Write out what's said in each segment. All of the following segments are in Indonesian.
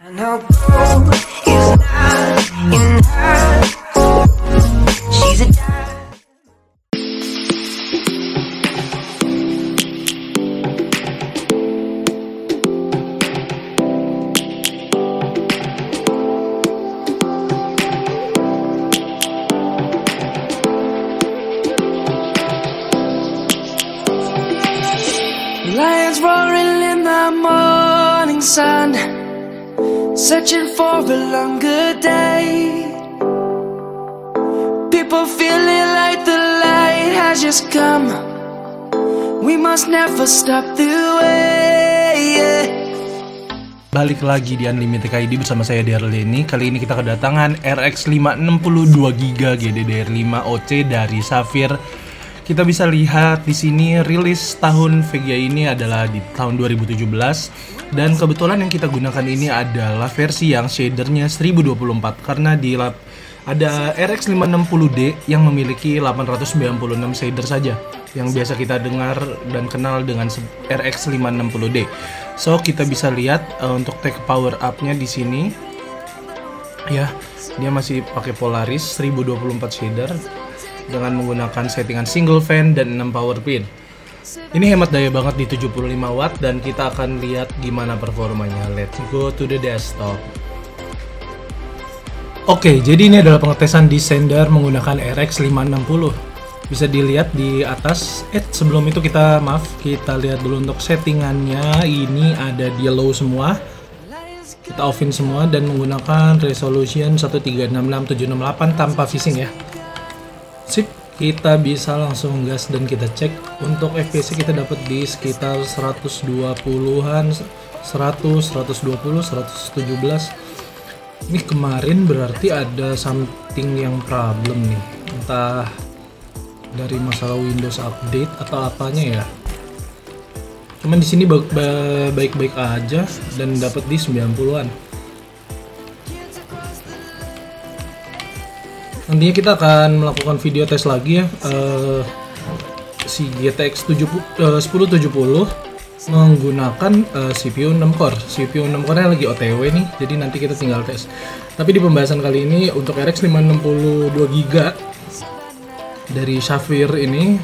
And her goal is not in her. She's a lions roaring in the morning sun, searching for a longer day. People feeling like the light has just come. We must never stop the way. Balik lagi di Unlimited ID bersama saya Darleni. Kali ini kita kedatangan RX 562 GB GDDR5 OC dari Saphir. Kita bisa lihat di sini rilis tahun VGA ini adalah di tahun 2017 dan kebetulan yang kita gunakan ini adalah versi yang shadernya 1024 karena di ada RX 560D yang memiliki 896 shader saja yang biasa kita dengar dan kenal dengan RX 560D. So kita bisa lihat untuk tech power up-nya di sini ya, dia masih pakai Polaris 1024 shader dengan menggunakan settingan single fan dan 6 power pin. Ini hemat daya banget di 75 watt dan kita akan lihat gimana performanya. Let's go to the desktop. Oke, jadi ini adalah pengetesan di sender menggunakan RX 560. Bisa dilihat di atas. Sebelum itu kita lihat dulu untuk settingannya. Ini ada di low semua. Kita offin semua dan menggunakan resolution 1366/768 tanpa phishing ya. Sip, kita bisa langsung gas dan kita cek. Untuk FPS kita dapat di sekitar 120-an, 100, 120, 117. Ini kemarin berarti ada something yang problem nih. Entah dari masalah Windows update atau apanya ya. Cuman di sini baik-baik aja dan dapat di 90-an. Nantinya kita akan melakukan video tes lagi ya, si GTX 1070 menggunakan CPU 6 core. CPU 6 core nya lagi OTW nih, jadi nanti kita tinggal tes. Tapi di pembahasan kali ini untuk RX 562 GB dari Saphir ini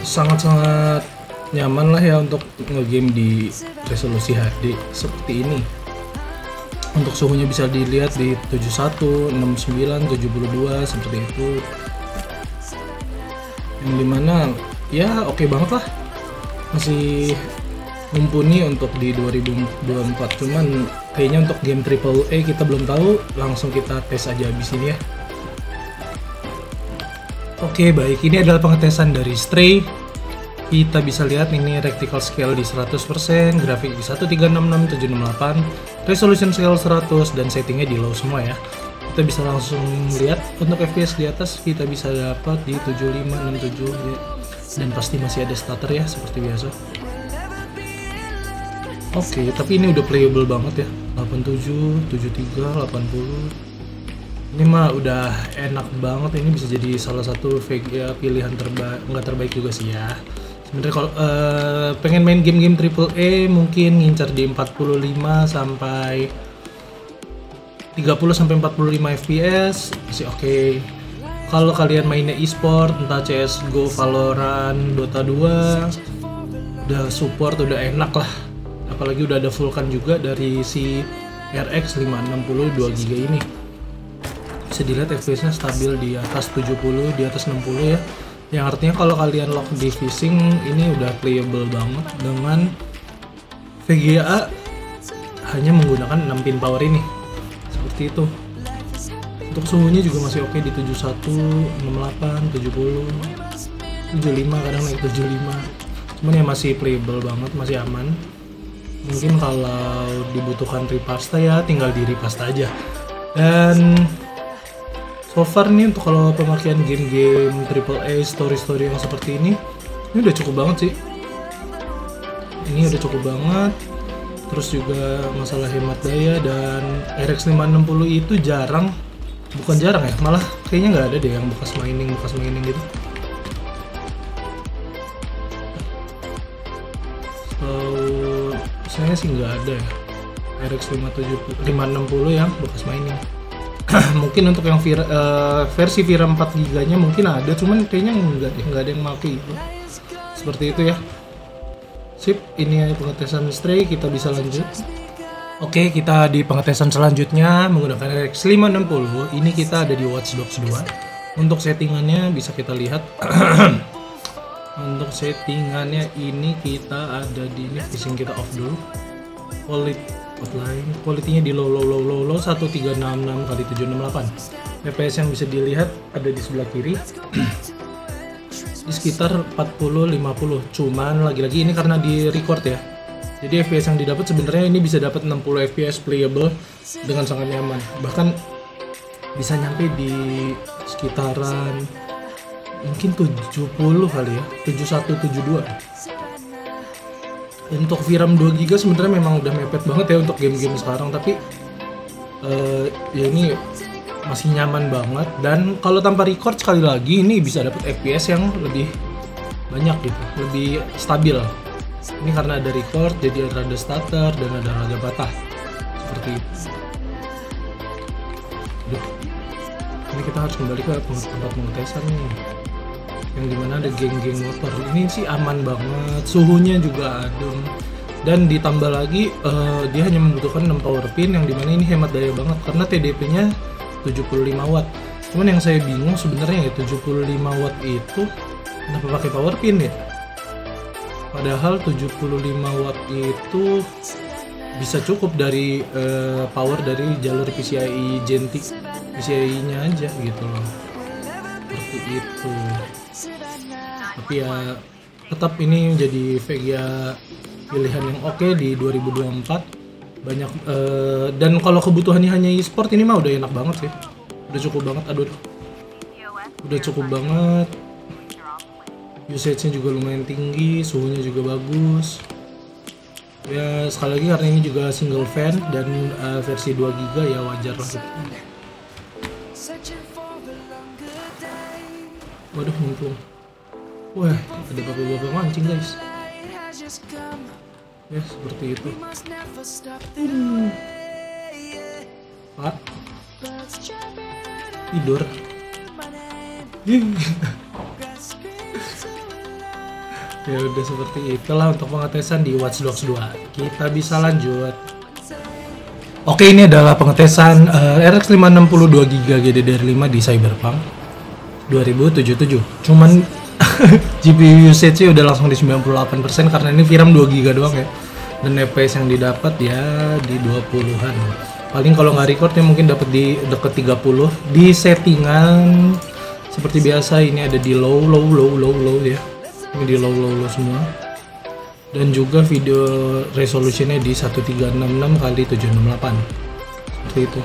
sangat-sangat nyaman lah ya untuk ngegame di resolusi HD seperti ini. Untuk suhunya bisa dilihat di 71, 69, 72 seperti itu. Yang dimana ya oke banget lah. Masih mumpuni untuk di 2024. Cuman kayaknya untuk game AAA kita belum tahu. Langsung kita tes aja abis ini ya. Oke, baik, ini adalah pengetesan dari Stray. Kita bisa lihat ini reticle scale di 100%, grafik di 1366/768, resolution scale 100 dan settingnya di low semua ya. Kita bisa langsung lihat untuk FPS di atas kita bisa dapat di 75, 67 ya. Dan pasti masih ada stutter ya seperti biasa. Oke, tapi ini udah playable banget ya. 87, 73, 80. Ini mah udah enak banget, ini bisa jadi salah satu VGA pilihan terbaik, nggak terbaik juga sih ya. Sebenarnya kalau pengen main game-game AAA mungkin ngincar di 45 sampai 30 sampai 45 FPS masih oke. Kalau kalian mainnya e-sport entah CS:GO, Valorant, Dota 2 udah support, udah enak lah. Apalagi udah ada Vulkan juga dari si RX 562 GB ini. Bisa dilihat FPS-nya stabil di atas 70, di atas 60 ya. Yang artinya kalau kalian lock di phishing ini udah playable banget dengan VGA hanya menggunakan 6 pin power ini. Seperti itu. Untuk suhunya juga masih oke di 71, 68, 70, 75, kadang naik 75. Cuman ya masih playable banget, masih aman. Mungkin kalau dibutuhkan repasta ya tinggal di repasta aja. Dan so far nih untuk kalau pemakaian game-game AAA story-story yang seperti ini udah cukup banget sih. Ini udah cukup banget. Terus juga masalah hemat daya dan RX 560 itu bukan jarang ya, malah kayaknya nggak ada deh yang bekas mining gitu. So saya sih nggak ada ya. RX 560 yang bekas mining. Mungkin untuk yang versi VRAM 4 GB nya mungkin ada, cuman kayaknya nggak ada yang pakai itu. Seperti itu ya. Sip, ini pengetesan Stray, kita bisa lanjut. Oke, kita di pengetesan selanjutnya menggunakan RX 560. Ini kita ada di Watch Dogs 2. Untuk settingannya bisa kita lihat. Untuk settingannya ini kita ada di ini, fishing kita off dulu. Quality-nya di low 1366 x 768. FPS yang bisa dilihat ada di sebelah kiri. Di sekitar 40-50. Cuman lagi-lagi ini karena di record ya. Jadi FPS yang didapat sebenarnya ini bisa dapat 60 FPS playable dengan sangat nyaman. Bahkan bisa nyampe di sekitaran mungkin 70 kali ya, 71-72. Untuk VRAM 2 GB sebenarnya memang udah mepet banget ya untuk game-game sekarang, tapi ya ini masih nyaman banget. Dan kalau tanpa record sekali lagi ini bisa dapat FPS yang lebih banyak gitu, lebih stabil. Ini karena ada record jadi ada stutter dan ada raga patah seperti itu. Ini kita harus kembali ke tempat pengetesan nih, yang dimana ada geng-geng motor. Ini sih aman banget, suhunya juga adem, dan ditambah lagi dia hanya membutuhkan 6 power pin, yang dimana ini hemat daya banget karena TDP-nya 75 watt. Cuman yang saya bingung sebenarnya ya, 75 watt itu kenapa pakai power pin ya? Padahal 75 watt itu bisa cukup dari power dari jalur PCIe Gen 3, PCIe-nya aja gitu loh. Seperti itu. Tapi ya tetap ini menjadi VGA pilihan yang oke di 2024. Banyak dan kalau kebutuhannya hanya e-sport, ini mah udah enak banget sih. Udah cukup banget, udah cukup banget. Usage-nya juga lumayan tinggi, suhunya juga bagus. Ya sekali lagi karena ini juga single fan dan versi 2 GB ya wajar lah. Waduh, nyemplung. Wah, ada bapak-bapak mancing guys. Ya seperti itu. Pak tidur. Ya udah seperti itulah untuk pengetesan di Watch Dogs 2. Kita bisa lanjut. Oke, ini adalah pengetesan RX 560 2 GB GDDR5 di Cyberpunk 2077. Cuman GPU usage-nya udah langsung di 98% karena ini VRAM 2 GB doang ya. Dan FPS yang didapat ya di 20-an. Paling kalau nggak recordnya mungkin dapat di deket 30. Di settingan seperti biasa ini ada di low ya. Ini di low semua. Dan juga video resolutionnya di 1366 x 768 seperti itu.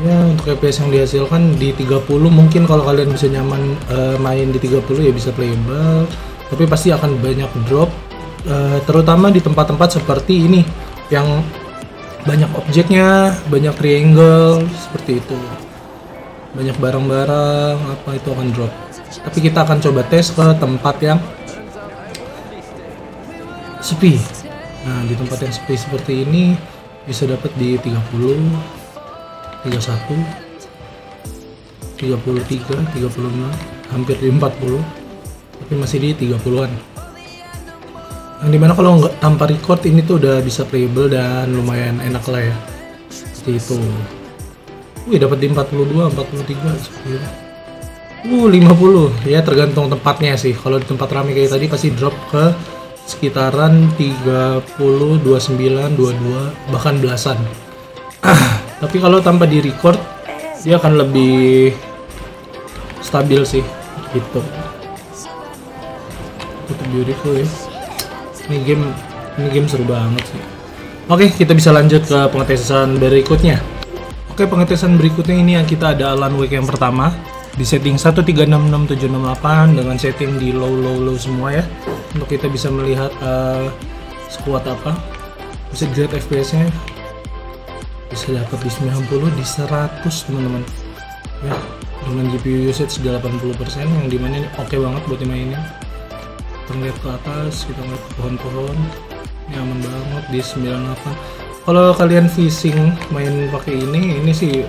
Ya untuk FPS yang dihasilkan di 30 mungkin kalau kalian bisa nyaman main di 30 ya bisa playable, tapi pasti akan banyak drop, terutama di tempat-tempat seperti ini yang banyak objeknya, banyak triangle seperti itu, banyak barang-barang apa itu akan drop. Tapi kita akan coba tes ke tempat yang sepi. Nah di tempat yang sepi seperti ini bisa dapat di 30, 31, 33, 36, hampir di 40, tapi masih di 30-an. Yang dimana kalau nggak tanpa record ini tuh udah bisa playable dan lumayan enak lah ya. Seperti itu. Wih dapat di 42, 43 seperti itu. 50 ya tergantung tempatnya sih. Kalau di tempat ramai kayak tadi pasti drop ke sekitaran 30, 29, 22 bahkan belasan. Tapi kalau tanpa di record dia akan lebih stabil sih gitu. Itu beautiful ya. Ini game seru banget sih. Oke, kita bisa lanjut ke pengetesan berikutnya. Oke, pengetesan berikutnya ini yang kita ada Alan Wake yang pertama di setting 1366768 dengan setting di low semua ya. Untuk kita bisa melihat sekuat apa. Bisa dilihat FPS-nya bisa dapat di 90, di 100 teman-teman ya, dengan GPU usage di 80% yang dimana ini oke banget buat dimainin. Kita ngeliat ke atas, kita ngeliat ke pohon-pohon Ini aman banget di 98. Kalau kalian fishing main pakai ini sih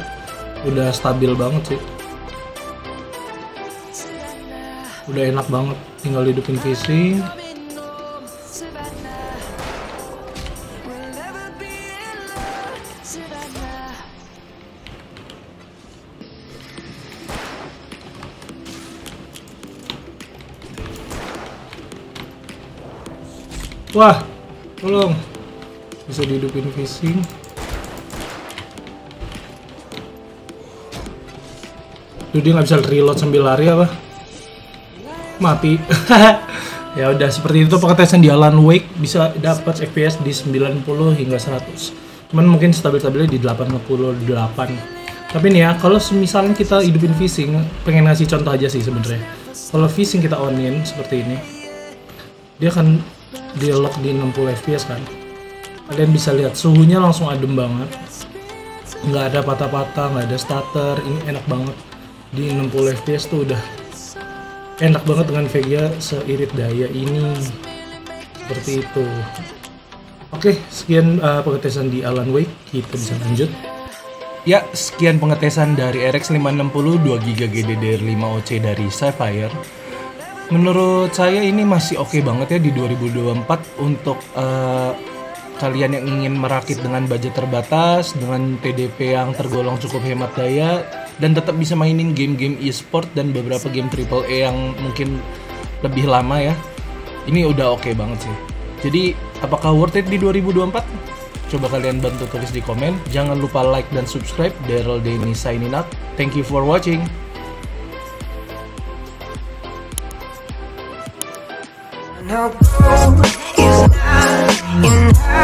udah stabil banget sih. Udah enak banget, tinggal hidupin fishing. Wah, tolong, bisa dihidupin fishing. Tuh dia nggak bisa reload sambil lari apa? Mati. Ya udah seperti itu pengetesan di Alan Wake, bisa dapat FPS di 90 hingga 100. Cuman mungkin stabil-stabilnya di 88. Tapi nih ya, kalau misalnya kita hidupin fishing, pengen ngasih contoh aja sih sebenarnya. Kalau fishing kita onin seperti ini, dia akan dia lock di 60 fps kan. Kalian bisa lihat suhunya langsung adem banget, nggak ada patah-patah, nggak ada stutter. Ini enak banget di 60 fps tuh, udah enak banget dengan VGA seirit daya ini. Seperti itu. Oke, sekian pengetesan di Alan Wake, kita bisa lanjut. Ya, sekian pengetesan dari RX 560 2GB GDDR5OC dari Sapphire. Menurut saya ini masih oke banget ya di 2024 untuk kalian yang ingin merakit dengan budget terbatas, dengan TDP yang tergolong cukup hemat daya, dan tetap bisa mainin game-game e-sport dan beberapa game AAA yang mungkin lebih lama ya. Ini udah oke banget sih. Jadi apakah worth it di 2024? Coba kalian bantu tulis di komen. Jangan lupa like dan subscribe. Daryl Denny signing out. Thank you for watching. Now, is not enough.